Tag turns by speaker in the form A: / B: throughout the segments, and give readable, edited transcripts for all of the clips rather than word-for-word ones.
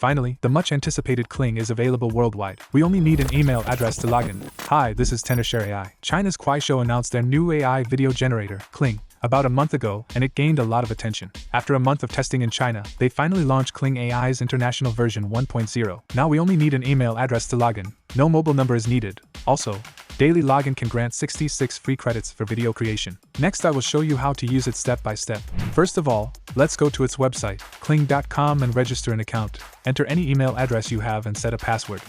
A: Finally, the much anticipated Kling is available worldwide. We only need an email address to log in. Hi, this is Tenorshare AI. China's kuaishou announced their new AI video generator, Kling, about a month ago, and it gained a lot of attention. After a month of testing in China, they finally launched Kling AI's international version 1.0. Now we only need an email address to log in. No mobile number is needed. Also, daily login can grant 66 free credits for video creation. Next I will show you how to use it step by step. First of all, let's go to its website, kling.com, and register an account. Enter any email address you have and set a password.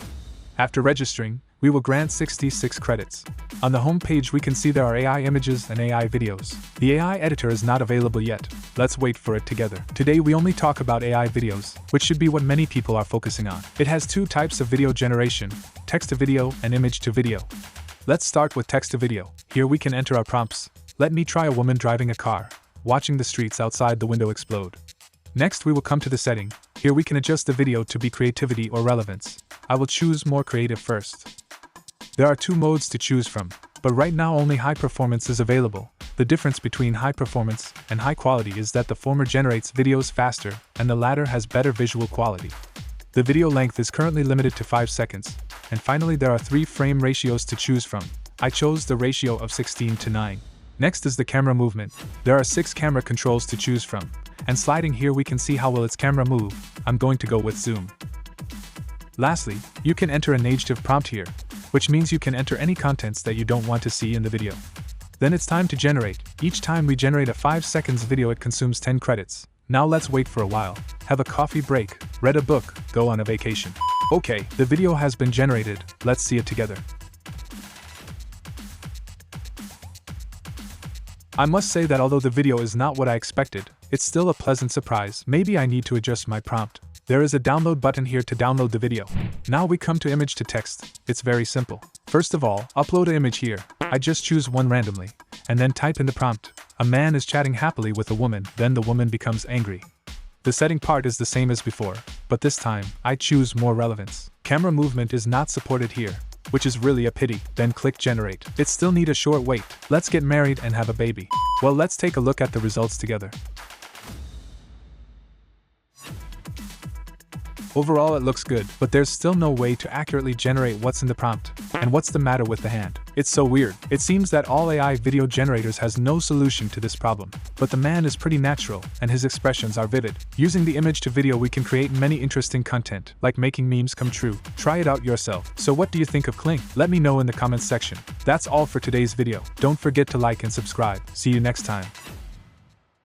A: After registering, we will grant 66 credits. On the home page we can see there are AI images and AI videos. The AI editor is not available yet. Let's wait for it together. Today we only talk about AI videos, which should be what many people are focusing on. It has two types of video generation, text to video and image to video. Let's start with text to video. Here we can enter our prompts. Let me try a woman driving a car, watching the streets outside the window explode. Next we will come to the setting. Here we can adjust the video to be creativity or relevance. I will choose more creative first. There are two modes to choose from, but right now only high performance is available. The difference between high performance and high quality is that the former generates videos faster and the latter has better visual quality. The video length is currently limited to 5 seconds. And finally there are 3 frame ratios to choose from. I chose the ratio of 16:9. Next is the camera movement. There are 6 camera controls to choose from. And sliding here we can see how will its camera move. I'm going to go with zoom. Lastly, you can enter a native prompt here, which means you can enter any contents that you don't want to see in the video. Then it's time to generate. Each time we generate a 5 seconds video it consumes 10 credits. Now let's wait for a while, have a coffee break, read a book, go on a vacation. Okay, the video has been generated, let's see it together. I must say that although the video is not what I expected, it's still a pleasant surprise. Maybe I need to adjust my prompt. There is a download button here to download the video. Now we come to image to text. It's very simple. First of all, upload an image here. I just choose one randomly, and then type in the prompt. A man is chatting happily with a woman, then the woman becomes angry. The setting part is the same as before, but this time, I choose more relevance. Camera movement is not supported here, which is really a pity. Then click generate. It still need a short wait. Let's get married and have a baby. Well, let's take a look at the results together. Overall it looks good, but there's still no way to accurately generate what's in the prompt. And what's the matter with the hand? It's so weird. It seems that all AI video generators has no solution to this problem. But the man is pretty natural, and his expressions are vivid. Using the image to video we can create many interesting content, like making memes come true. Try it out yourself. So what do you think of Kling? Let me know in the comments section. That's all for today's video. Don't forget to like and subscribe. See you next time.